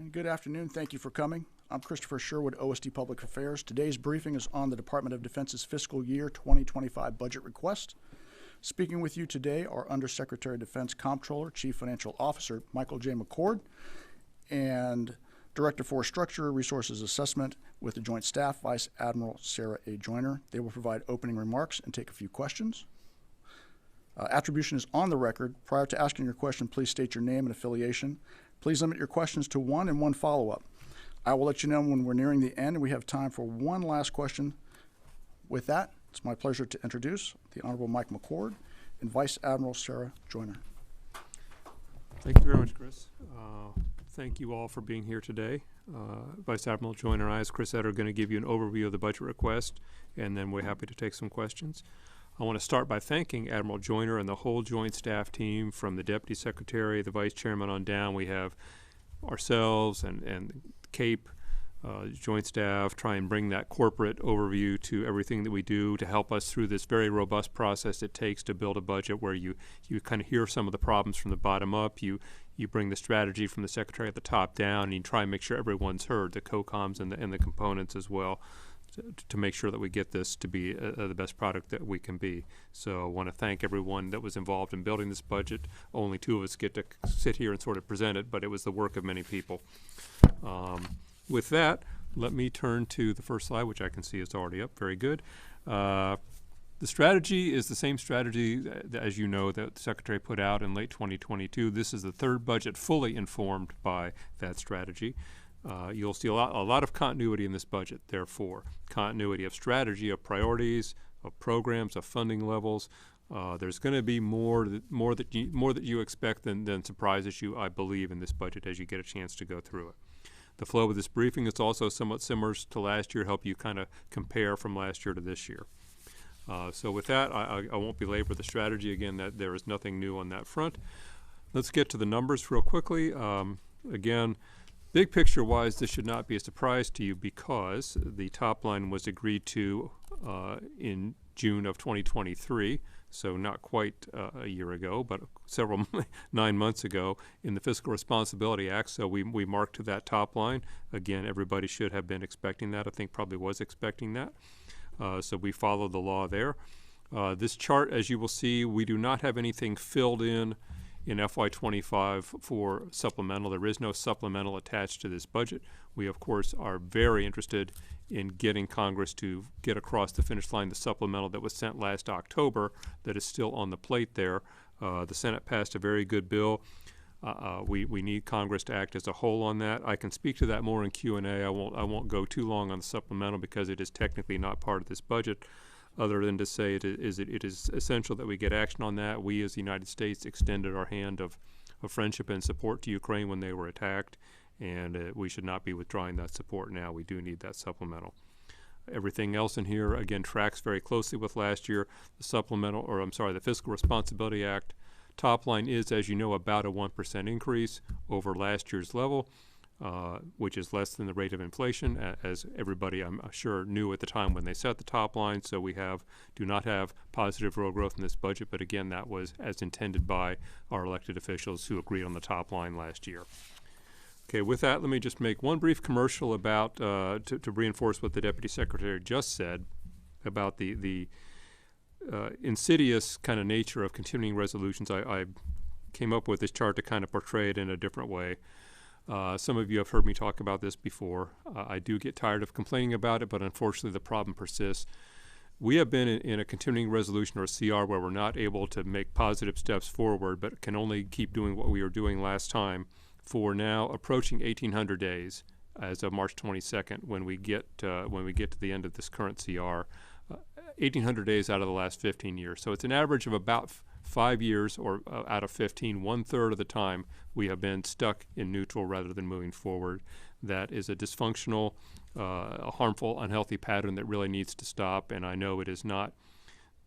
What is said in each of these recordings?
And good afternoon. Thank you for coming. I'm Christopher Sherwood, OSD Public Affairs. Today's briefing is on the Department of Defense's fiscal year 2025 budget request. Speaking with you today are Undersecretary of Defense, Comptroller, Chief Financial Officer Michael J. McCord, and Director for Structure Resources Assessment with the Joint Staff, Vice Admiral Sara A. Joyner. They will provide opening remarks and take a few questions. Attribution is on the record. Prior to asking your question, please state your name and affiliation. Please limit your questions to one and one follow-up. I will let you know when we're nearing the end, and we have time for one last question. With that, it's my pleasure to introduce the Honorable Mike McCord and Vice Admiral Sara Joyner. Thank you very much, Chris. Thank you all for being here today. Vice Admiral Joyner and I, as Chris said, are going to give you an overview of the budget request, and then we're happy to take some questions. I want to start by thanking Admiral Joyner and the whole Joint Staff team, from the Deputy Secretary, the Vice Chairman on down. We have ourselves and CAPE, Joint Staff, try and bring that corporate overview to everything that we do to help us through this very robust process it takes to build a budget, where you kind of hear some of the problems from the bottom up. You bring the strategy from the Secretary at the top down, and you try and make sure everyone's heard, the COCOMs and the components as well, to make sure that we get this to be the best product that we can be. So I want to thank everyone that was involved in building this budget. Only two of us get to sit here and sort of present it, but it was the work of many people. With that, let me turn to the first slide, which I can see is already up. Very good. The strategy is the same strategy, as you know, that the Secretary put out in late 2022. This is the third budget fully informed by that strategy. You'll see a lot of continuity in this budget, therefore. Continuity of strategy, of priorities, of programs, of funding levels. There's going to be more that you expect than surprises you, I believe, in this budget as you get a chance to go through it. The flow of this briefing is also somewhat similar to last year, help you kind of compare from last year to this year. So with that, I won't belabor the strategy again. That there is nothing new on that front. Let's get to the numbers real quickly. Again, big picture-wise, this should not be a surprise to you, because the top line was agreed to in June of 2023, so not quite a year ago, but 9 months ago in the Fiscal Responsibility Act. So we marked to that top line. Again, everybody should have been expecting that. I think probably was expecting that. So we followed the law there. This chart, as you will see, we do not have anything filled in FY25 for supplemental. There is no supplemental attached to this budget. We, of course, are very interested in getting Congress to get across the finish line the supplemental that was sent last October that is still on the plate there. The Senate passed a very good bill. We need Congress to act as a whole on that. I can speak to that more in Q&A. I won't go too long on the supplemental because it is technically not part of this budget, other than to say it is essential that we get action on that. We, as the United States, extended our hand of friendship and support to Ukraine when they were attacked, and we should not be withdrawing that support now. We do need that supplemental. Everything else in here, again, tracks very closely with last year. The Fiscal Responsibility Act top line is, as you know, about a 1% increase over last year's level. Which is less than the rate of inflation, as everybody, I'm sure, knew at the time when they set the top line. So we do not have positive real growth in this budget, but again, that was as intended by our elected officials who agreed on the top line last year. Okay, with that, let me just make one brief commercial about to reinforce what the Deputy Secretary just said about the insidious kind of nature of continuing resolutions. I came up with this chart to kind of portray it in a different way. Some of you have heard me talk about this before. I do get tired of complaining about it, but unfortunately the problem persists. We have been in a continuing resolution, or a CR, where we're not able to make positive steps forward, but can only keep doing what we were doing last time for now approaching 1,800 days as of March 22nd when we get to the end of this current CR. 1,800 days out of the last 15 years. So it's an average of about 5 years, or out of 15, 1/3 of the time we have been stuck in neutral rather than moving forward. That is a dysfunctional, a harmful, unhealthy pattern that really needs to stop. And I know it is not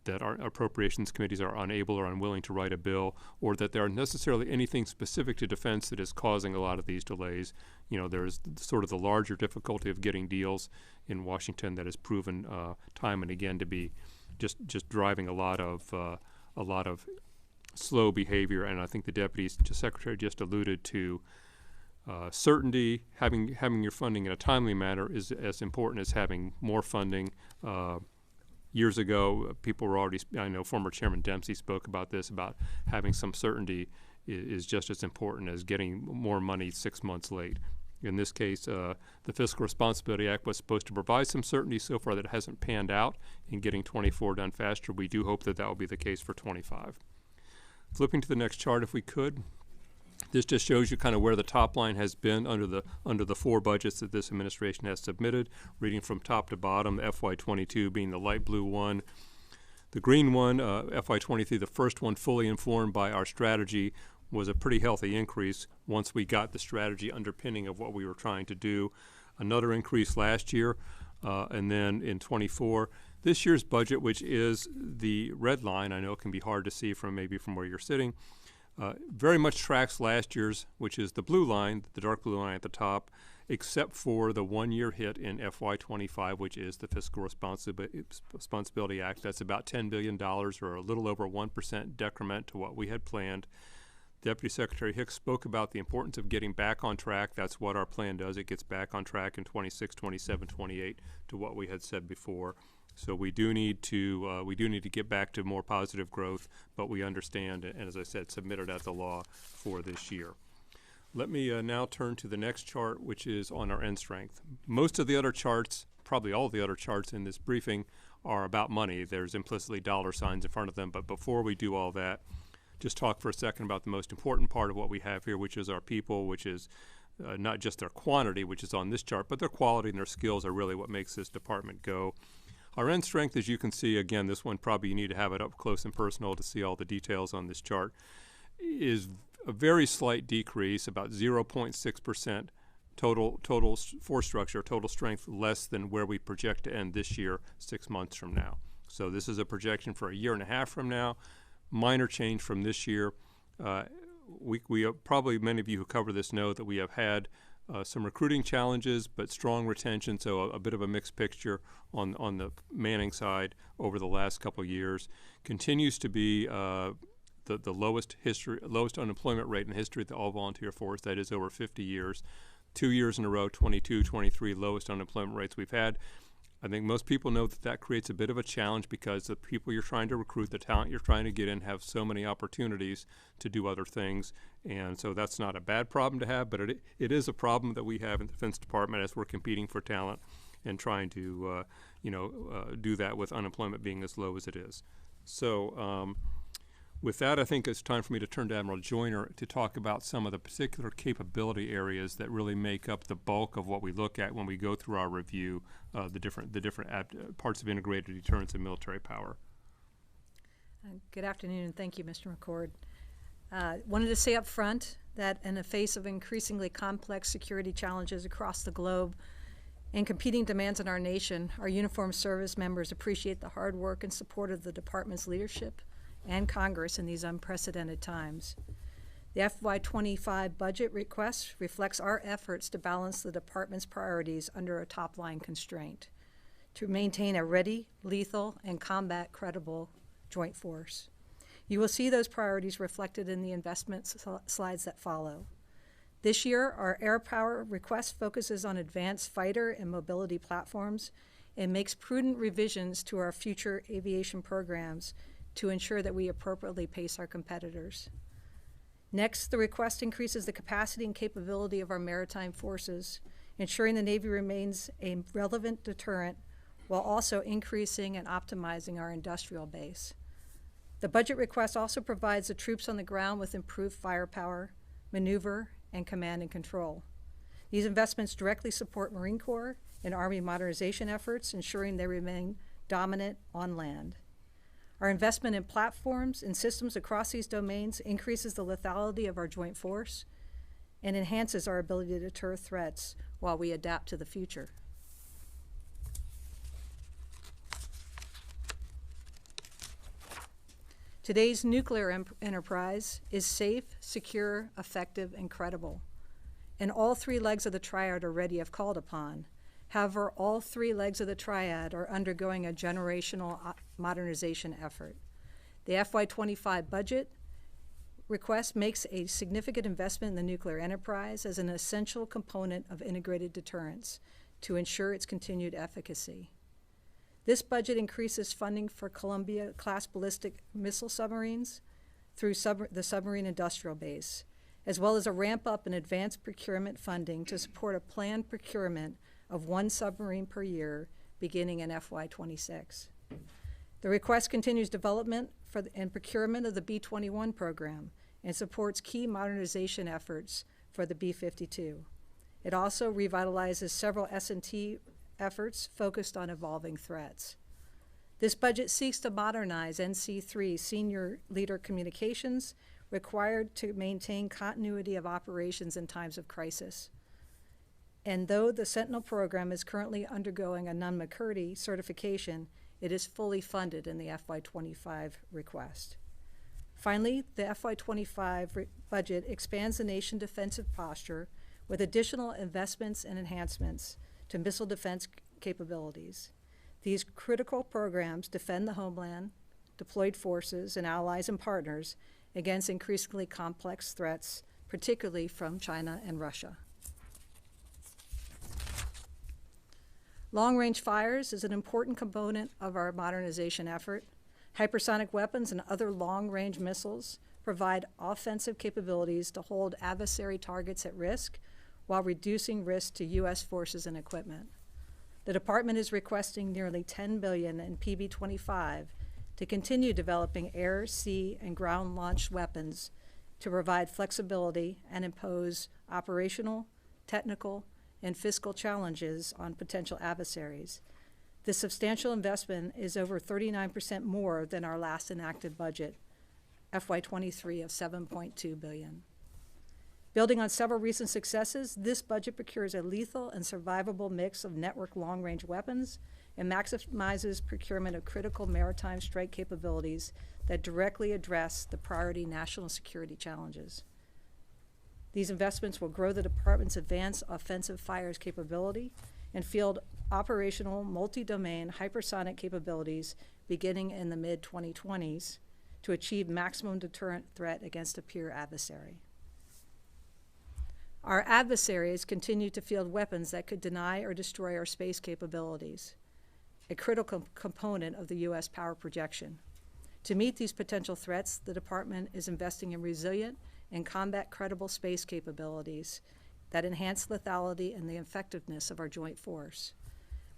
that our appropriations committees are unable or unwilling to write a bill, or that there are necessarily anything specific to defense that is causing a lot of these delays. You know, there's sort of the larger difficulty of getting deals in Washington that has proven time and again to be just driving a lot of slow behavior. And I think the Deputy Secretary just alluded to Certainty, having your funding in a timely manner is as important as having more funding. Years ago, people were already, I know former Chairman Dempsey spoke about this, about having some certainty is just as important as getting more money 6 months late. In this case, the Fiscal Responsibility Act was supposed to provide some certainty. So far that hasn't panned out in getting 24 done faster. We do hope that that will be the case for 25. Flipping to the next chart, if we could. This just shows you kind of where the top line has been under the 4 budgets that this administration has submitted, reading from top to bottom, FY22 being the light blue one. The green one, FY23, the first one fully informed by our strategy, was a pretty healthy increase once we got the strategy underpinning of what we were trying to do. Another increase last year, and then in 24. This year's budget, which is the red line, I know it can be hard to see from maybe from where you're sitting, very much tracks last year's, which is the blue line, the dark blue line at the top, except for the 1-year hit in FY25, which is the Fiscal Responsibility Act. That's about $10 billion, or a little over 1% decrement to what we had planned. Deputy Secretary Hicks spoke about the importance of getting back on track. That's what our plan does. It gets back on track in 26, 27, 28 to what we had said before. So we do need to get back to more positive growth, but we understand, and as I said, submitted as a law for this year. Let me now turn to the next chart, which is on our end strength. Most of the other charts, probably all of the other charts in this briefing, are about money. There's implicitly dollar signs in front of them, but before we do all that, just talk for a second about the most important part of what we have here, which is our people, which is not just their quantity, which is on this chart, but their quality and their skills are really what makes this department go. Our end strength, as you can see, again, this one probably you need to have it up close and personal to see all the details on this chart, is a very slight decrease, about 0.6% total force structure, total strength, less than where we project to end this year 6 months from now. So this is a projection for a year and a half from now. Minor change from this year. We probably, many of you who cover this know that we have had some recruiting challenges, but strong retention, so a bit of a mixed picture on the Manning side over the last couple of years. Continues to be the lowest unemployment rate in the history of the all-volunteer force, that is over 50 years. 2 years in a row, 22, 23, lowest unemployment rates we've had. I think most people know that creates a bit of a challenge because the people you're trying to recruit, the talent you're trying to get in, have so many opportunities to do other things. And so that's not a bad problem to have, but it is a problem that we have in the Defense Department as we're competing for talent and trying to do that with unemployment being as low as it is. So with that, I think it's time for me to turn to Admiral Joyner to talk about some of the particular capability areas that really make up the bulk of what we look at when we go through our review of the different parts of integrated deterrence and military power. Good afternoon, and thank you, Mr. McCord. Wanted to say up front that in the face of increasingly complex security challenges across the globe and competing demands in our nation, our uniformed service members appreciate the hard work and support of the Department's leadership and Congress in these unprecedented times. The FY25 budget request reflects our efforts to balance the Department's priorities under a top-line constraint to maintain a ready, lethal, and combat-credible joint force. You will see those priorities reflected in the investment slides that follow. This year, our air power request focuses on advanced fighter and mobility platforms and makes prudent revisions to our future aviation programs to ensure that we appropriately pace our competitors. Next, the request increases the capacity and capability of our maritime forces, ensuring the Navy remains a relevant deterrent while also increasing and optimizing our industrial base. The budget request also provides the troops on the ground with improved firepower, maneuver, and command and control. These investments directly support Marine Corps and Army modernization efforts, ensuring they remain dominant on land. Our investment in platforms and systems across these domains increases the lethality of our joint force and enhances our ability to deter threats while we adapt to the future. Today's nuclear enterprise is safe, secure, effective, and credible. And all 3 legs of the triad are ready if called upon. However, all 3 legs of the triad are undergoing a generational modernization effort. The FY25 budget request makes a significant investment in the nuclear enterprise as an essential component of integrated deterrence to ensure its continued efficacy. This budget increases funding for Columbia-class ballistic missile submarines through the submarine industrial base, as well as a ramp-up in advanced procurement funding to support a planned procurement of 1 submarine per year beginning in FY26. The request continues development and procurement of the B-21 program and supports key modernization efforts for the B-52. It also revitalizes several S&T efforts focused on evolving threats. This budget seeks to modernize NC3 senior leader communications required to maintain continuity of operations in times of crisis. And though the Sentinel program is currently undergoing a Nunn-McCurdy certification, it is fully funded in the FY25 request. Finally, the FY25 budget expands the nation's defensive posture with additional investments and enhancements to missile defense capabilities. These critical programs defend the homeland, deployed forces, and allies and partners against increasingly complex threats, particularly from China and Russia. Long-range fires is an important component of our modernization effort. Hypersonic weapons and other long-range missiles provide offensive capabilities to hold adversary targets at risk while reducing risk to U.S. forces and equipment. The Department is requesting nearly $10 billion in PB-25 to continue developing air, sea, and ground-launched weapons to provide flexibility and impose operational, technical, and fiscal challenges on potential adversaries. This substantial investment is over 39% more than our last enacted budget, FY23 of $7.2 billion. Building on several recent successes, this budget procures a lethal and survivable mix of network long-range weapons and maximizes procurement of critical maritime strike capabilities that directly address the priority national security challenges. These investments will grow the Department's advanced offensive fires capability and field operational multi-domain hypersonic capabilities beginning in the mid-2020s to achieve maximum deterrent threat against a peer adversary. Our adversaries continue to field weapons that could deny or destroy our space capabilities, a critical component of the U.S. power projection. To meet these potential threats, the Department is investing in resilient and combat-credible space capabilities that enhance lethality and the effectiveness of our joint force.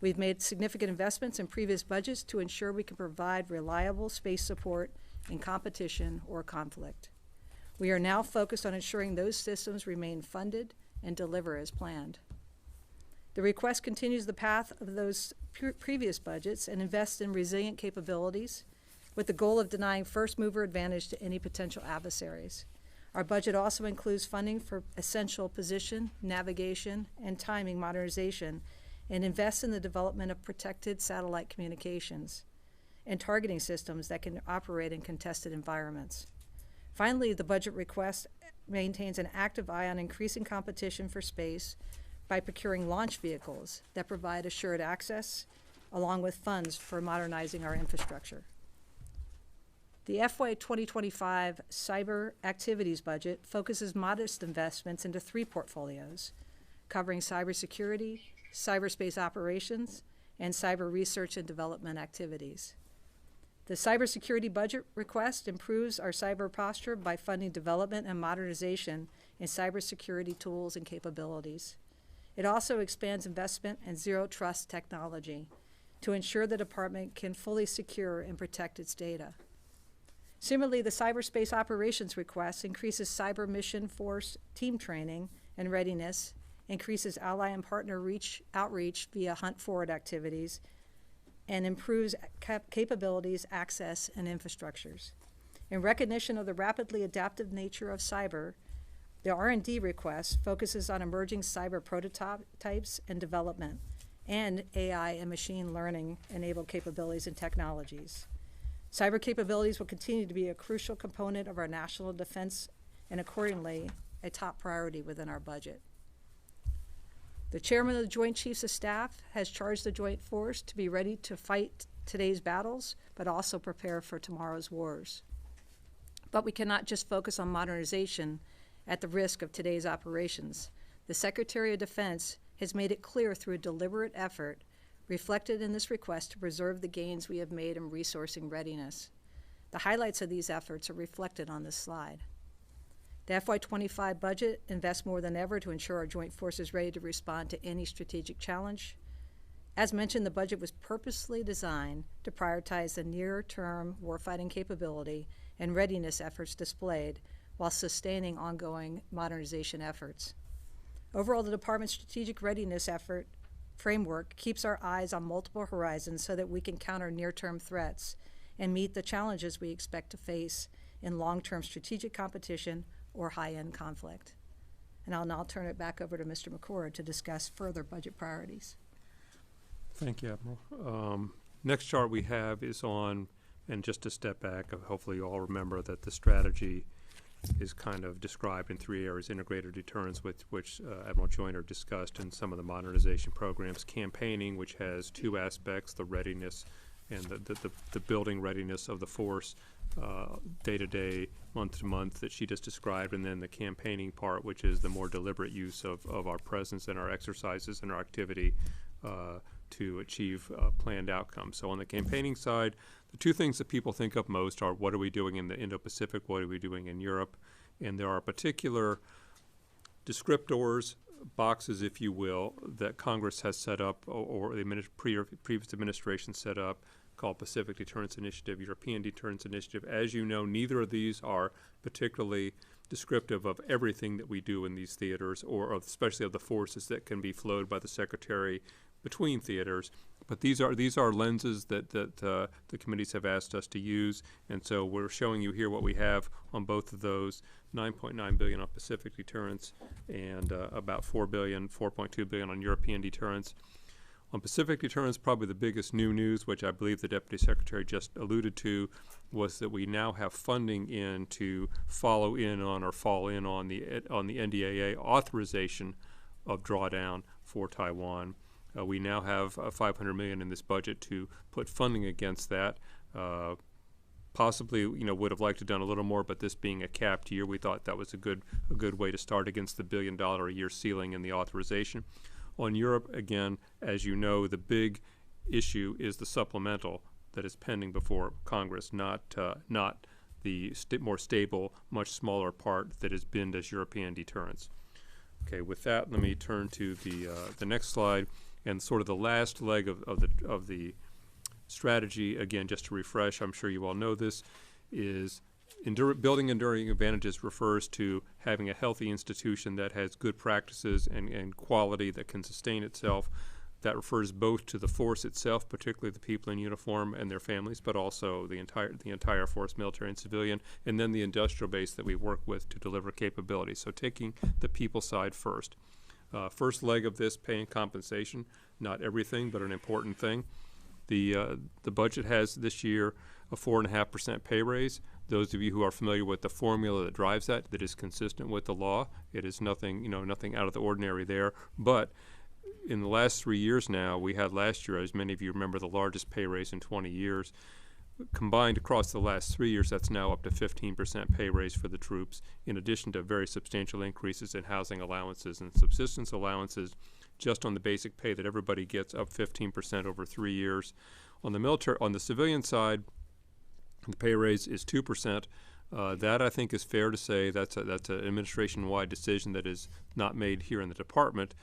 We've made significant investments in previous budgets to ensure we can provide reliable space support in competition or conflict. We are now focused on ensuring those systems remain funded and deliver as planned. The request continues the path of those previous budgets and invests in resilient capabilities with the goal of denying first-mover advantage to any potential adversaries. Our budget also includes funding for essential position, navigation, and timing modernization and invests in the development of protected satellite communications and targeting systems that can operate in contested environments. Finally, the budget request maintains an active eye on increasing competition for space by procuring launch vehicles that provide assured access, along with funds for modernizing our infrastructure. The FY 2025 cyber activities budget focuses modest investments into 3 portfolios, covering cybersecurity, cyberspace operations, and cyber research and development activities. The cybersecurity budget request improves our cyber posture by funding development and modernization in cybersecurity tools and capabilities. It also expands investment in zero-trust technology to ensure the Department can fully secure and protect its data. Similarly, the cyberspace operations request increases cyber mission force team training and readiness, increases ally and partner outreach via hunt forward activities, and improves capabilities, access, and infrastructures. In recognition of the rapidly adaptive nature of cyber, the R&D request focuses on emerging cyber prototypes and development, and AI and machine learning-enabled capabilities and technologies. Cyber capabilities will continue to be a crucial component of our national defense and accordingly a top priority within our budget. The Chairman of the Joint Chiefs of Staff has charged the Joint Force to be ready to fight today's battles, but also prepare for tomorrow's wars. But we cannot just focus on modernization at the risk of today's operations. The Secretary of Defense has made it clear through a deliberate effort reflected in this request to preserve the gains we have made in resourcing readiness. The highlights of these efforts are reflected on this slide. The FY25 budget invests more than ever to ensure our joint force is ready to respond to any strategic challenge. As mentioned, the budget was purposely designed to prioritize the near-term warfighting capability and readiness efforts displayed while sustaining ongoing modernization efforts. Overall, the Department's strategic readiness effort framework keeps our eyes on multiple horizons so that we can counter near-term threats and meet the challenges we expect to face in long-term strategic competition or high-end conflict. And I'll now turn it back over to Mr. McCord to discuss further budget priorities. Thank you, Admiral. Next chart we have is on, and just to step back, hopefully you all remember that the strategy is kind of described in 3 areas: integrated deterrence, which Admiral Joyner discussed, and some of the modernization programs; campaigning, which has 2 aspects: the readiness and the building readiness of the force, day to day, month to month, that she just described; and then the campaigning part, which is the more deliberate use of our presence and our exercises and our activity to achieve planned outcomes. So on the campaigning side, the 2 things that people think of most are: what are we doing in the Indo-Pacific, what are we doing in Europe? And there are particular descriptors, boxes, if you will, that Congress has set up, or the previous administration set up, called Pacific Deterrence Initiative, European Deterrence Initiative. As you know, neither of these are particularly descriptive of everything that we do in these theaters, or especially of the forces that can be flowed by the Secretary between theaters. But these are lenses that the committees have asked us to use, and so we're showing you here what we have on both of those: $9.9 billion on Pacific deterrence and about $4.2 billion on European deterrence. On Pacific deterrence, probably the biggest new news, which I believe the Deputy Secretary just alluded to, was that we now have funding in to follow in on or fall in on the NDAA authorization of drawdown for Taiwan. We now have $500 million in this budget to put funding against that. Possibly, would have liked to have done a little more, but this being a capped year, we thought that was a good way to start against the $1 billion a year ceiling in the authorization. On Europe, again, as you know, the big issue is the supplemental that is pending before Congress, not the more stable, much smaller part that is binned as European deterrence. Okay, with that, let me turn to the next slide. And sort of the last leg of the strategy, again, just to refresh, I'm sure you all know this, is building enduring advantages refers to having a healthy institution that has good practices and quality that can sustain itself. That refers both to the force itself, particularly the people in uniform and their families, but also the entire force, military and civilian, and then the industrial base that we work with to deliver capability. So taking the people side first. First leg of this, pay and compensation, not everything, but an important thing. The budget has this year a 4.5% pay raise. Those of you who are familiar with the formula that drives that is consistent with the law. It is nothing out of the ordinary there. But in the last 3 years now, we had last year, as many of you remember, the largest pay raise in 20 years. Combined across the last 3 years, that's now up to 15% pay raise for the troops, in addition to very substantial increases in housing allowances and subsistence allowances, just on the basic pay that everybody gets, up 15% over 3 years. On the civilian side, the pay raise is 2%. That, I think, is fair to say that's an administration-wide decision that is not made here in the department,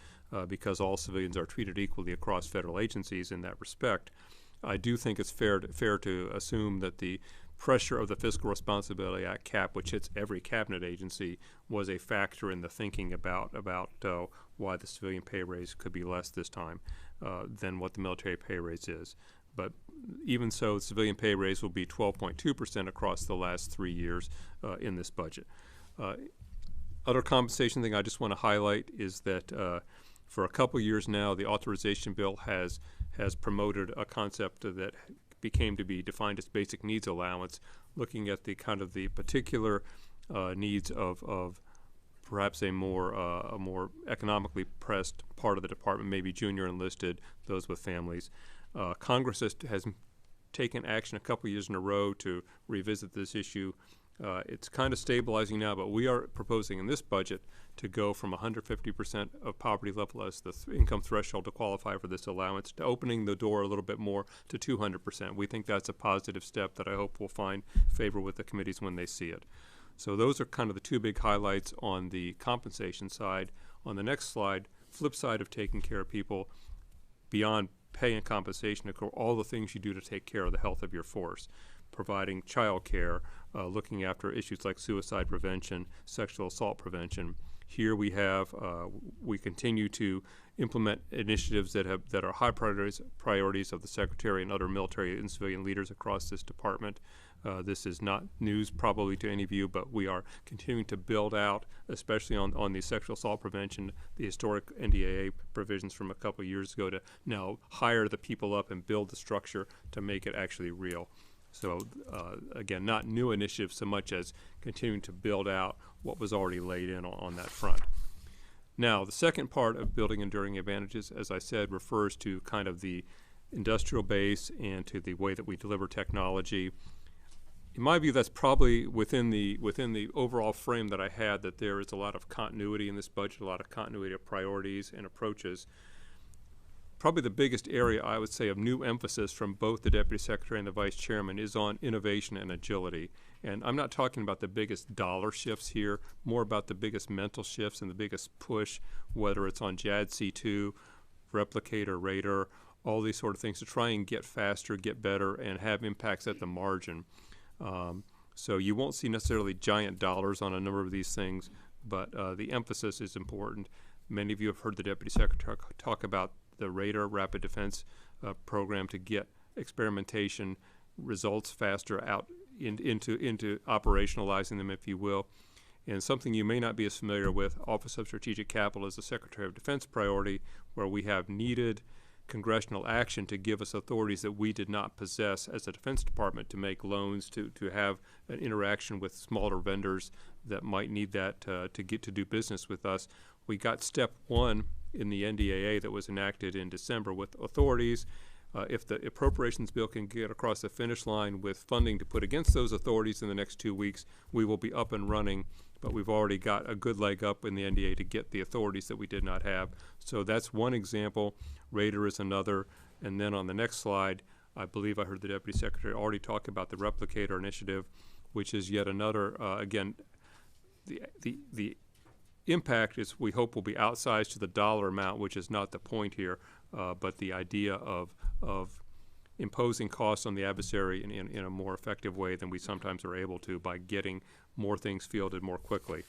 because all civilians are treated equally across federal agencies in that respect. I do think it's fair to assume that the pressure of the Fiscal Responsibility Act cap, which hits every cabinet agency, was a factor in the thinking about why the civilian pay raise could be less this time than what the military pay raise is. But even so, the civilian pay raise will be 12.2% across the last 3 years in this budget. Other compensation thing I just want to highlight is that for a couple years now, the authorization bill has promoted a concept that became to be defined as basic needs allowance, looking at the kind of the particular needs of perhaps a more economically pressed part of the department, maybe junior enlisted, those with families. Congress has taken action a couple years in a row to revisit this issue It's kind of stabilizing now, but we are proposing in this budget to go from 150% of poverty level as the income threshold to qualify for this allowance to opening the door a little bit more to 200%. We think that's a positive step that I hope will find favor with the committees when they see it. So those are kind of the two big highlights on the compensation side. On the next slide, flip side of taking care of people beyond pay and compensation occur all the things you do to take care of the health of your force, providing child care, looking after issues like suicide prevention, sexual assault prevention. Here we have, we continue to implement initiatives that are high priorities of the Secretary and other military and civilian leaders across this department. This is not news probably to any of you, but we are continuing to build out, especially on the sexual assault prevention, the historic NDAA provisions from a couple of years ago to now hire the people up and build the structure to make it actually real. So again, not new initiatives so much as continuing to build out what was already laid in on that front. Now, the second part of building enduring advantages, as I said, refers to kind of the industrial base and to the way that we deliver technology. In my view, that's probably within the overall frame that I had, that there is a lot of continuity in this budget, a lot of continuity of priorities and approaches. Probably the biggest area, I would say, of new emphasis from both the Deputy Secretary and the Vice Chairman is on innovation and agility. And I'm not talking about the biggest dollar shifts here, more about the biggest mental shifts and the biggest push, whether it's on JADC2, Replicator, Radar, all these sort of things to try and get faster, get better, and have impacts at the margin. So you won't see necessarily giant dollars on a number of these things, but the emphasis is important. Many of you have heard the Deputy Secretary talk about the Radar Rapid Defense program to get experimentation results faster out into operationalizing them, if you will. And something you may not be as familiar with, Office of Strategic Capital is the Secretary of Defense priority, where we have needed congressional action to give us authorities that we did not possess as a Defense Department to make loans, to have an interaction with smaller vendors that might need that to get to do business with us. We got step one in the NDAA that was enacted in December with authorities. If the appropriations bill can get across the finish line with funding to put against those authorities in the next 2 weeks, we will be up and running. But we've already got a good leg up in the NDA to get the authorities that we did not have. So that's one example. Radar is another. And then on the next slide, I believe I heard the Deputy Secretary already talk about the Replicator initiative, which is yet another, again, the impact is, we hope, will be outsized to the dollar amount, which is not the point here, but the idea of imposing costs on the adversary in a more effective way than we sometimes are able to by getting more things fielded more quickly.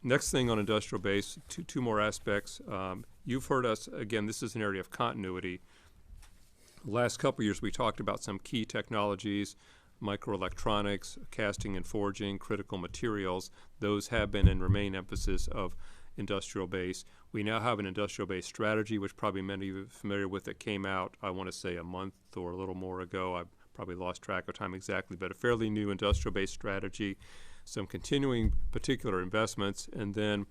Next thing on industrial base, two more aspects. You've heard us, again, this is an area of continuity. The last couple of years we talked about some key technologies, microelectronics, casting and forging, critical materials. Those have been and remain emphasis of industrial base. We now have an industrial base strategy, which probably many of you are familiar with, that came out, I want to say, a month or a little more ago. I've probably lost track of time exactly, but a fairly new industrial base strategy, some continuing particular investments, and then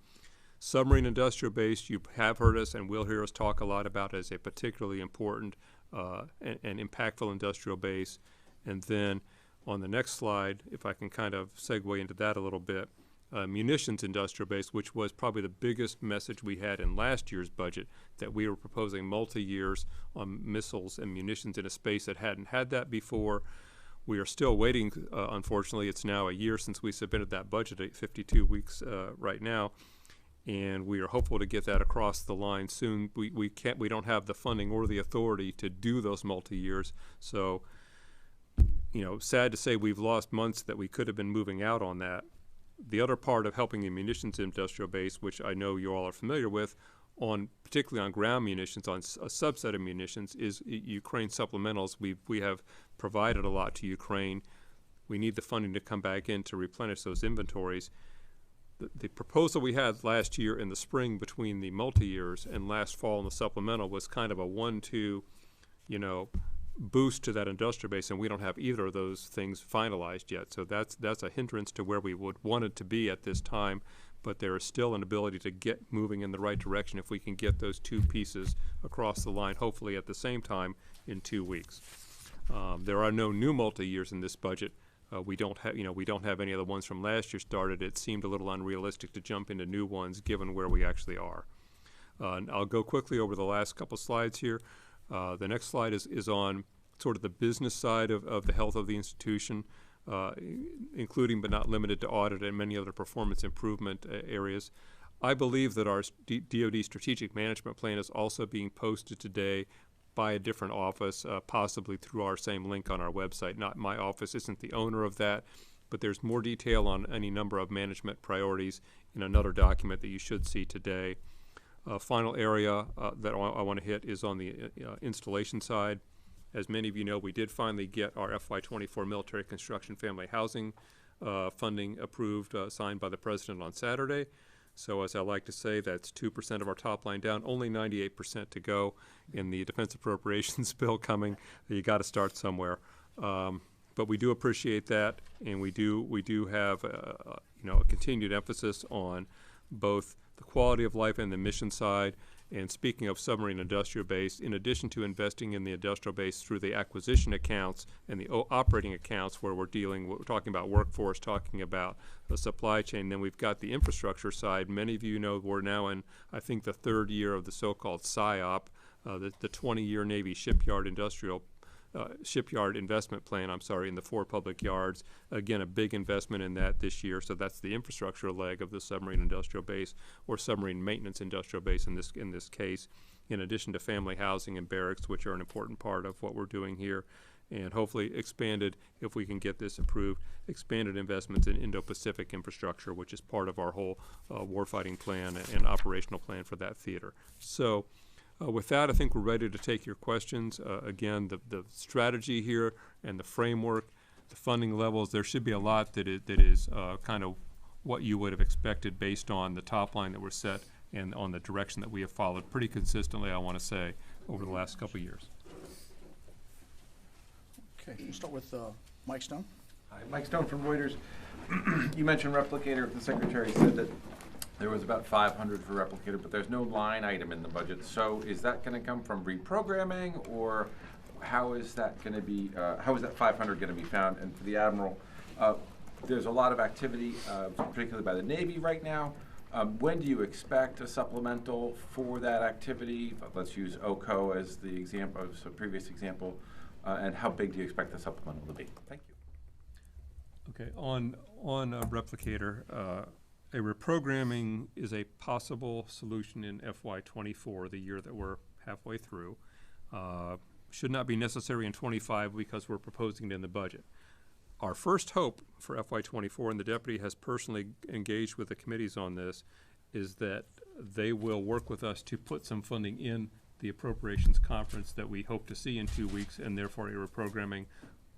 submarine industrial base, you have heard us and will hear us talk a lot about as a particularly important and impactful industrial base. And then on the next slide, if I can kind of segue into that a little bit, munitions industrial base, which was probably the biggest message we had in last year's budget, that we were proposing multi-years on missiles and munitions in a space that hadn't had that before. We are still waiting, unfortunately. It's now a year since we submitted that budget, at 52 weeks right now, and we are hopeful to get that across the line soon. We don't have the funding or the authority to do those multi-years, so you know, sad to say we've lost months that we could have been moving out on that. The other part of helping the munitions industrial base, which I know you all are familiar with, particularly on ground munitions, on a subset of munitions, is Ukraine supplementals. We have provided a lot to Ukraine. We need the funding to come back in to replenish those inventories. The proposal we had last year in the spring between the multi-years and last fall in the supplemental was kind of a 1-2, boost to that industrial base, and we don't have either of those things finalized yet. So that's a hindrance to where we would want it to be at this time, but there is still an ability to get moving in the right direction if we can get those two pieces across the line, hopefully at the same time in 2 weeks. There are no new multi-years in this budget. We don't have any of the ones from last year started. It seemed a little unrealistic to jump into new ones given where we actually are. And I'll go quickly over the last couple slides here. The next slide is on sort of the business side of the health of the institution, including but not limited to audit and many other performance improvement areas. I believe that our DoD strategic management plan is also being posted today by a different office, possibly through our same link on our website. Not my office isn't the owner of that, but there's more detail on any number of management priorities in another document that you should see today. Final area that I want to hit is on the installation side. As many of you know, we did finally get our FY24 military construction family housing funding approved, signed by the President on Saturday. So as I like to say, that's 2% of our top line down, only 98% to go in the defense appropriations bill coming. You got to start somewhere. But we do appreciate that, and we do have a continued emphasis on both the quality of life and the mission side. And speaking of submarine industrial base, in addition to investing in the industrial base through the acquisition accounts and the operating accounts where we're talking about workforce, talking about the supply chain, then we've got the infrastructure side. Many of you know we're now in, I think, the third year of the so-called SIOP, the 20-year Navy shipyard investment plan, in the 4 public yards. Again, a big investment in that this year. So that's the infrastructure leg of the submarine industrial base, or submarine maintenance industrial base in this case, in addition to family housing and barracks, which are an important part of what we're doing here. And hopefully expanded, if we can get this approved, expanded investments in Indo-Pacific infrastructure, which is part of our whole warfighting plan and operational plan for that theater. So with that, I think we're ready to take your questions. Again, the strategy here and the framework, the funding levels, there should be a lot that is kind of what you would have expected based on the top line that we're set and on the direction that we have followed pretty consistently, I want to say, over the last couple of years. Okay, we'll start with Mike Stone. Hi, Mike Stone from Reuters. You mentioned replicator. The Secretary said that there was about 500 for replicator, but there's no line item in the budget. So is that going to come from reprogramming, or how is that going to be? How is that 500 going to be found? And for the Admiral, there's a lot of activity, particularly by the Navy right now. When do you expect a supplemental for that activity? Let's use OCO as the example, as a previous example. And how big do you expect the supplemental to be? Thank you. Okay, on a replicator. A reprogramming is a possible solution in FY24, the year that we're halfway through. Should not be necessary in 25 because we're proposing it in the budget. Our first hope for FY24, and the Deputy has personally engaged with the committees on this, is that they will work with us to put some funding in the appropriations conference that we hope to see in 2 weeks, and therefore a reprogramming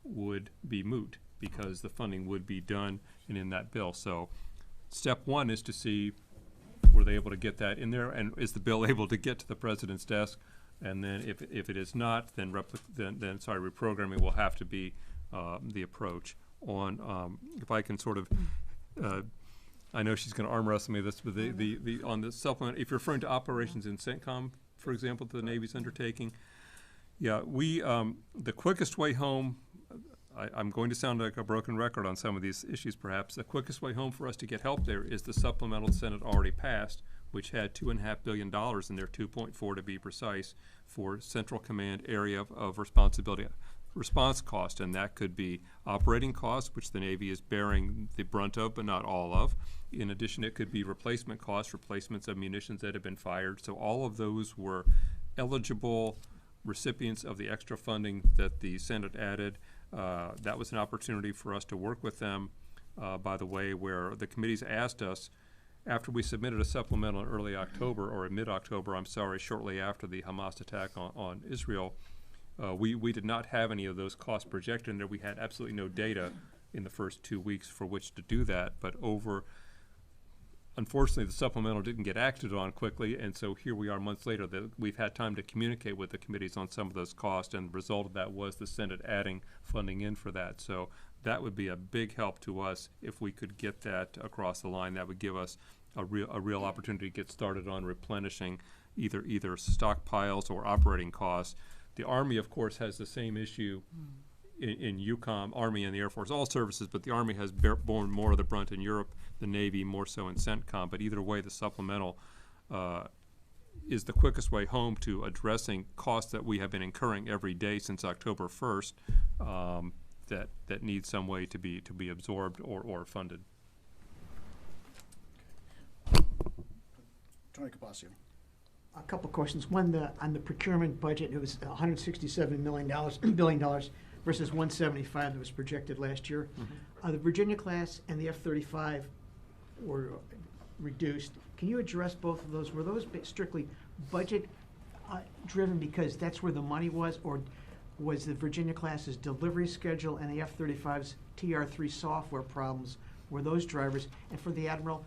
would be moot because the funding would be done and in that bill. So step one is to see, were they able to get that in there, and is the bill able to get to the President's desk? And then if it is not, then reprogramming will have to be the approach. On if I can sort of, I know she's going to arm wrestle me this, but on the supplement, if you're referring to operations in CENTCOM, for example, that the Navy's undertaking, yeah, the quickest way home. I'm going to sound like a broken record on some of these issues, perhaps. The quickest way home for us to get help there is the supplemental Senate already passed, which had $2.5 billion in there, 2.4 to be precise, for Central Command area of responsibility, response cost, and that could be operating costs, which the Navy is bearing the brunt of, but not all of. In addition, it could be replacement costs, replacements of munitions that have been fired. So all of those were eligible recipients of the extra funding that the Senate added. That was an opportunity for us to work with them, by the way, where the committees asked us, after we submitted a supplemental in early October, or in mid-October, shortly after the Hamas attack on Israel, we did not have any of those costs projected in there. We had absolutely no data in the first 2 weeks for which to do that, but unfortunately, the supplemental didn't get acted on quickly, and so here we are months later. We've had time to communicate with the committees on some of those costs, and the result of that was the Senate adding funding in for that. So that would be a big help to us if we could get that across the line. That would give us a real opportunity to get started on replenishing either stockpiles or operating costs. The Army, of course, has the same issue in EUCOM, Army and the Air Force, all services, but the Army has borne more of the brunt in Europe, the Navy more so in CENTCOM. But either way, the supplemental is the quickest way home to addressing costs that we have been incurring every day since October 1st that need some way to be absorbed or funded. Tony Capaccio. A couple of questions. One, on the procurement budget, it was $167 billion versus $175 that was projected last year. The Virginia class and the F-35 were reduced. Can you address both of those? Were those strictly budget driven because that's where the money was, or was the Virginia class's delivery schedule and the F-35's TR-3 software problems, were those drivers? And for the Admiral,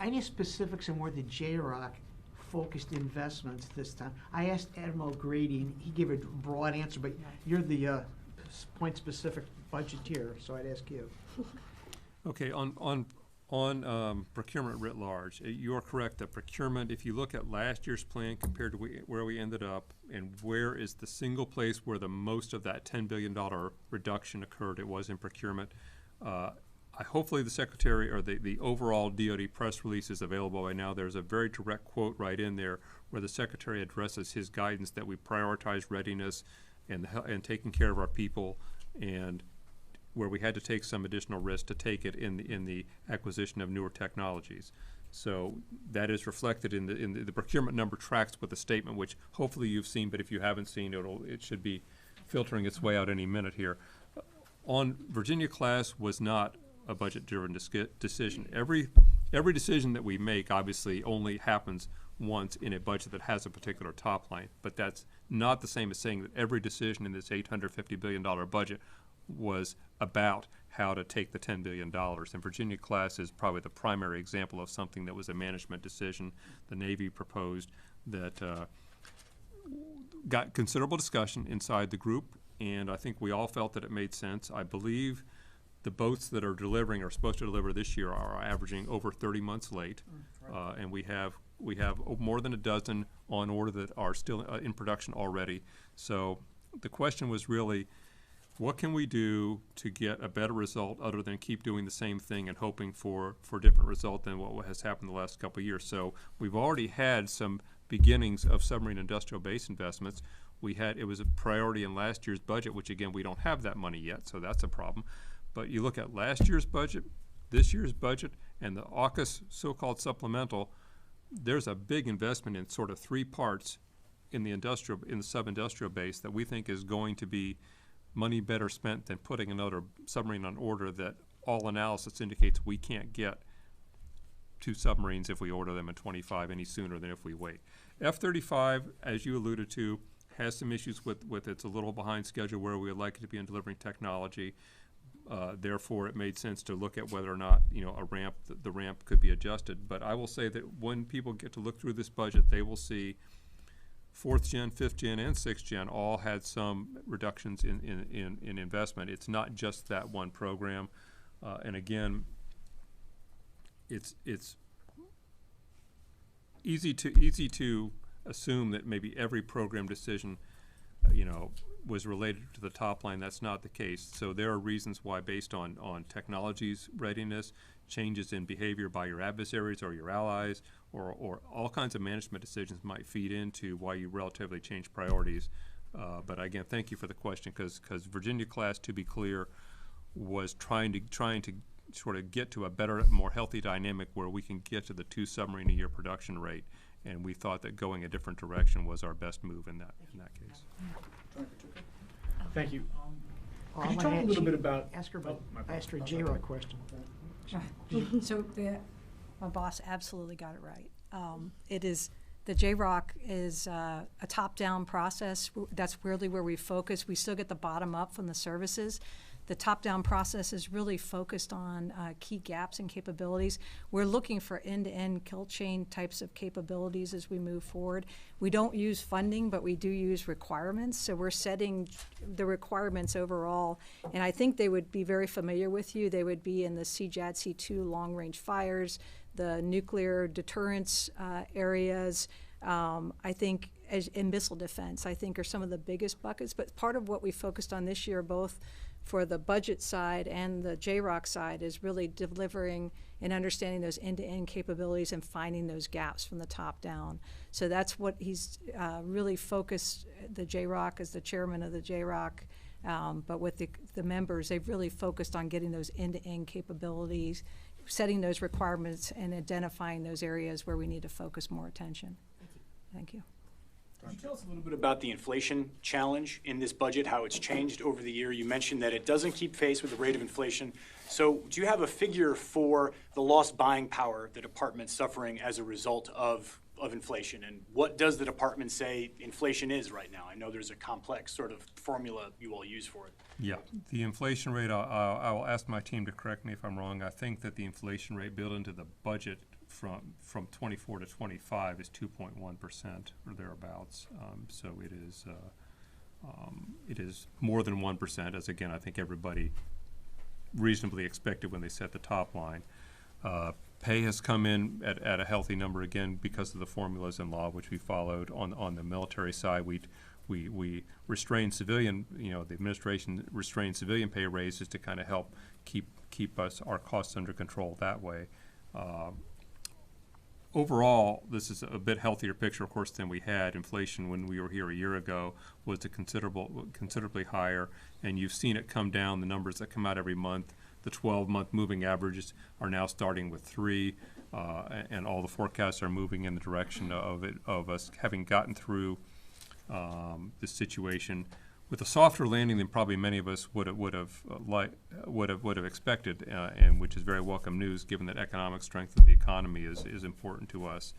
any specifics on where the JROC focused investments this time? I asked Admiral Grady, and he gave a broad answer, but you're the point-specific budgeteer, so I'd ask you. Okay, on procurement writ large, you are correct that procurement, if you look at last year's plan compared to where we ended up and where is the single place where the most of that $10 billion reduction occurred, it was in procurement. Hopefully the Secretary or the overall DoD press release is available by now. There's a very direct quote right in there where the Secretary addresses his guidance that we prioritize readiness and taking care of our people, and where we had to take some additional risk to take it in the acquisition of newer technologies. So that is reflected in the procurement number tracks with the statement, which hopefully you've seen, but if you haven't seen it should be filtering its way out any minute here. On Virginia class was not a budget-driven decision. Every decision that we make obviously only happens once in a budget that has a particular top line, but that's not the same as saying that every decision in this $850 billion budget was about how to take the $10 billion. And Virginia class is probably the primary example of something that was a management decision the Navy proposed that got considerable discussion inside the group, and I think we all felt that it made sense. I believe the boats that are delivering are supposed to deliver this year are averaging over 30 months late, and we have more than a dozen on order that are still in production already. So the question was really, what can we do to get a better result other than keep doing the same thing and hoping for different result than what has happened the last couple of years? So we've already had some beginnings of submarine industrial base investments. It was a priority in last year's budget, which again, we don't have that money yet, so that's a problem. But you look at last year's budget, this year's budget, and the AUKUS so-called supplemental, there's a big investment in sort of three parts in the sub-industrial base that we think is going to be money better spent than putting another submarine on order that all analysis indicates we can't get 2 submarines if we order them in 25 any sooner than if we wait. F-35, as you alluded to, has some issues with it's a little behind schedule where we would like it to be in delivering technology. Therefore, it made sense to look at whether or not the ramp could be adjusted. But I will say that when people get to look through this budget, they will see 4th gen, 5th gen, and 6th gen all had some reductions in investment. It's not just that one program, and again, it's easy to assume that maybe every program decision, was related to the top line. That's not the case. So there are reasons why, based on technology's readiness, changes in behavior by your adversaries or your allies, or all kinds of management decisions might feed into why you relatively change priorities. But again, thank you for the question, because Virginia class, to be clear, was trying to sort of get to a better, more healthy dynamic where we can get to the 2 submarine a year production rate, and we thought that going a different direction was our best move in that case. Thank you. Could you talk a little bit about? Ask her about. Oh, I asked her a JROC question. So my boss absolutely got it right. The JROC is a top-down process. That's really where we focus. We still get the bottom up from the services. The top-down process is really focused on key gaps and capabilities. We're looking for end-to-end kill chain types of capabilities as we move forward. We don't use funding, but we do use requirements. So we're setting the requirements overall, and I think they would be very familiar with you. They would be in the CJADC2 long-range fires, the nuclear deterrence areas, I think in missile defense, I think are some of the biggest buckets. But part of what we focused on this year, both for the budget side and the JROC side, is really delivering and understanding those end-to-end capabilities and finding those gaps from the top down. So that's what he's really focused. The JROC, as the chairman of the JROC, but with the members, they've really focused on getting those end-to-end capabilities, setting those requirements, and identifying those areas where we need to focus more attention. Thank you. Could you tell us a little bit about the inflation challenge in this budget, how it's changed over the year? You mentioned that it doesn't keep pace with the rate of inflation. So do you have a figure for the lost buying power the department's suffering as a result of inflation? And what does the department say inflation is right now? I know there's a complex sort of formula you all use for it. Yeah, the inflation rate, I will ask my team to correct me if I'm wrong. I think that the inflation rate built into the budget from 24 to 25 is 2.1% or thereabouts. So it is more than 1%, as again I think everybody reasonably expected when they set the top line. Pay has come in at a healthy number again because of the formulas in law which we followed. On the military side, we restrain civilian, the administration restrained civilian pay raises to kind of help keep our costs under control that way. Overall, this is a bit healthier picture, of course, than we had. Inflation when we were here a year ago was considerably higher, and you've seen it come down. The numbers that come out every month, the 12-month moving averages are now starting with 3, and all the forecasts are moving in the direction of us having gotten through this situation with a softer landing than probably many of us would have expected, and which is very welcome news given that economic strength of the economy is important to us.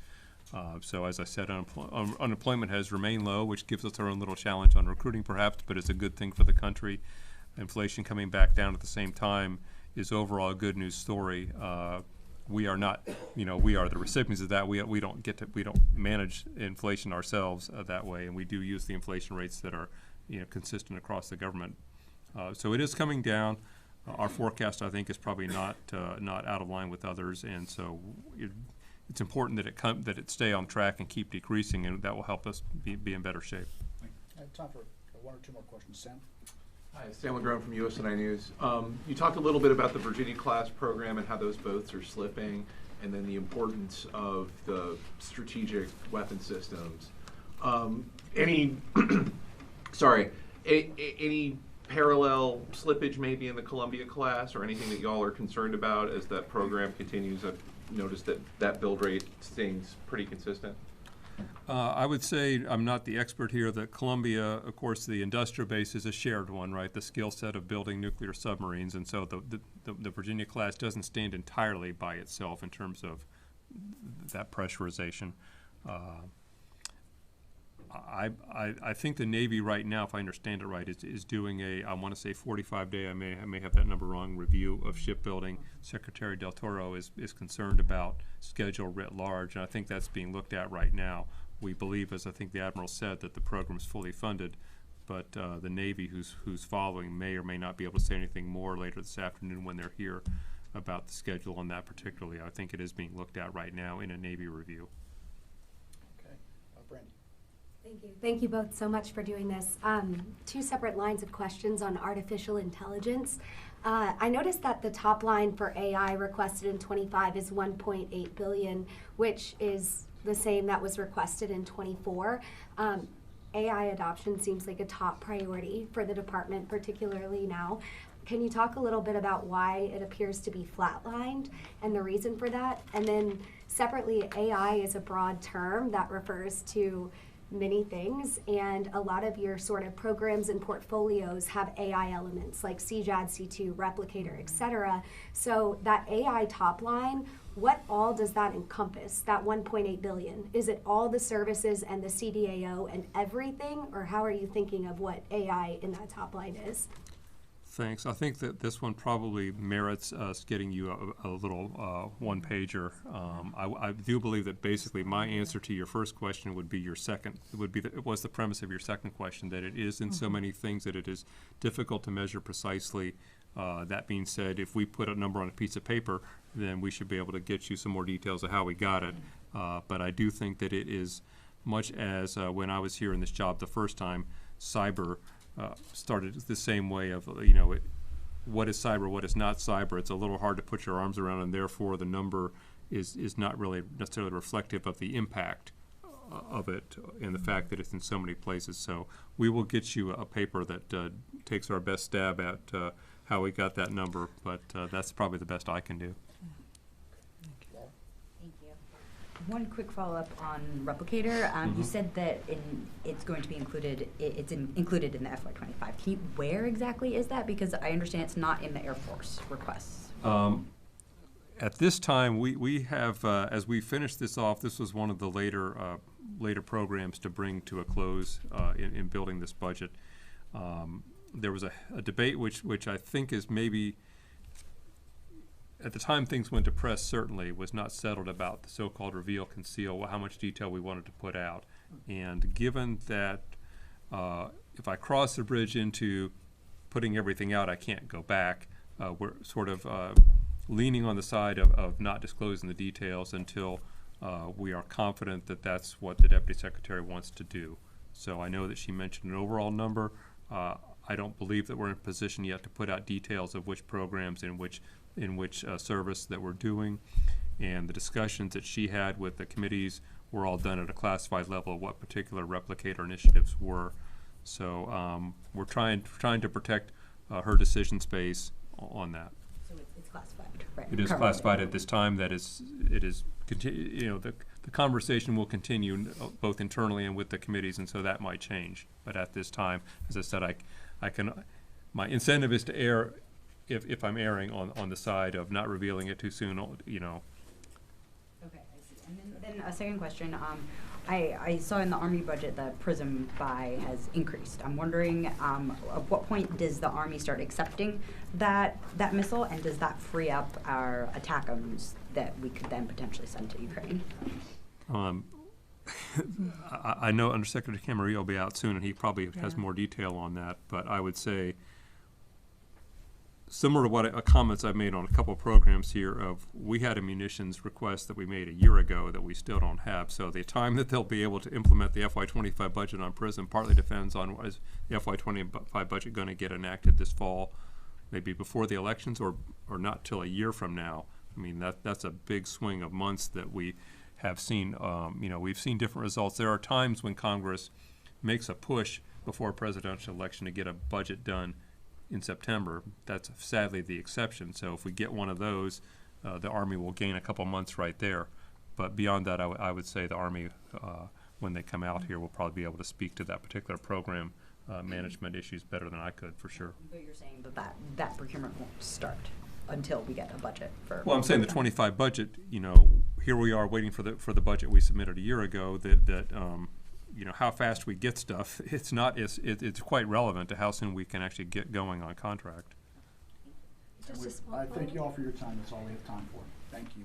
So as I said, unemployment has remained low, which gives us our own little challenge on recruiting perhaps, but it's a good thing for the country. Inflation coming back down at the same time is overall a good news story. We are not, we are the recipients of that. We don't manage inflation ourselves that way, and we do use the inflation rates that are consistent across the government. So it is coming down. Our forecast, I think, is probably not out of line with others, and so it's important that it stay on track and keep decreasing, and that will help us be in better shape. I have time for one or two more questions. Sam? Hi, Sam LeGrone from USNI News. You talked a little bit about the Virginia-class program and how those boats are slipping, and then the importance of the strategic weapon systems. Any parallel slippage maybe in the Columbia-class, or anything that y'all are concerned about as that program continues? I've noticed that build rate stays pretty consistent. I would say, I'm not the expert here, that Columbia, of course, the industrial base is a shared one, right? The skill set of building nuclear submarines, and so the Virginia class doesn't stand entirely by itself in terms of that pressurization. I think the Navy right now, if I understand it right, is doing I want to say 45-day, I may have that number wrong, review of shipbuilding. Secretary Del Toro is concerned about schedule writ large, and I think that's being looked at right now. We believe, as I think the Admiral said, that the program is fully funded, but the Navy, who's following, may or may not be able to say anything more later this afternoon when they're here about the schedule on that particularly. I think it is being looked at right now in a Navy review. Okay. Brandy. Thank you. Thank you both so much for doing this. 2 separate lines of questions on artificial intelligence. I noticed that the top line for AI requested in 25 is $1.8 billion, which is the same that was requested in 24. AI adoption seems like a top priority for the department, particularly now. Can you talk a little bit about why it appears to be flatlined and the reason for that? And then separately, AI is a broad term that refers to many things, and a lot of your sort of programs and portfolios have AI elements like CJAD, C2, Replicator, etc. So that AI top line, what all does that encompass, that $1.8 billion? Is it all the services and the CDAO and everything, or how are you thinking of what AI in that top line is? Thanks. I think that this one probably merits us getting you a little one-pager. I do believe that basically my answer to your first question would be your second. It was the premise of your second question, that it is in so many things that it is difficult to measure precisely. That being said, if we put a number on a piece of paper, then we should be able to get you some more details of how we got it. But I do think that it is much as when I was here in this job the first time, cyber started the same way of, what is cyber, what is not cyber. It's a little hard to put your arms around, and therefore the number is not really necessarily reflective of the impact of it and the fact that it's in so many places. So we will get you a paper that takes our best stab at how we got that number, but that's probably the best I can do. Thank you. One quick follow-up on Replicator. You said that it's going to be included. Included in the FY25. Can you, where exactly is that? Because I understand it's not in the Air Force requests. At this time, we have, as we finish this off, this was one of the later programs to bring to a close in building this budget. There was a debate which I think is maybe, at the time things went to press, certainly was not settled about the so-called reveal conceal, how much detail we wanted to put out. And given that if I cross the bridge into putting everything out, I can't go back, we're sort of leaning on the side of not disclosing the details until we are confident that that's what the Deputy Secretary wants to do. So I know that she mentioned an overall number. I don't believe that we're in a position yet to put out details of which programs in which service that we're doing. And the discussions that she had with the committees were all done at a classified level of what particular replicator initiatives were. So we're trying to protect her decision space on that. So it's classified, right? It is classified at this time. That is, the conversation will continue both internally and with the committees, and so that might change. But at this time, as I said, my incentive is to err if I'm erring on the side of not revealing it too soon, Okay, I see. And then a second question. I saw in the Army budget the PRISM buy has increased. I'm wondering at what point does the Army start accepting that missile, and does that free up our ATACMS that we could then potentially send to Ukraine? I know Undersecretary Camarillo will be out soon, and he probably has more detail on that. But I would say, similar to what comments I've made on a couple of programs here, of we had a munitions request that we made a year ago that we still don't have. So the time that they'll be able to implement the FY25 budget on PRISM partly depends on is the FY25 budget going to get enacted this fall, maybe before the elections, or not till a year from now. I mean, that's a big swing of months that we have seen. We've seen different results. There are times when Congress makes a push before a presidential election to get a budget done in September. That's sadly the exception. So if we get one of those, the Army will gain a couple months right there. But beyond that, I would say the Army, when they come out here, will probably be able to speak to that particular program management issues better than I could, for sure. But you're saying that procurement won't start until we get a budget for. Well, I'm saying the 25 budget. Here we are waiting for the budget we submitted a year ago. How fast we get stuff, it's quite relevant to how soon we can actually get going on contract. I thank you all for your time. That's all we have time for. Thank you.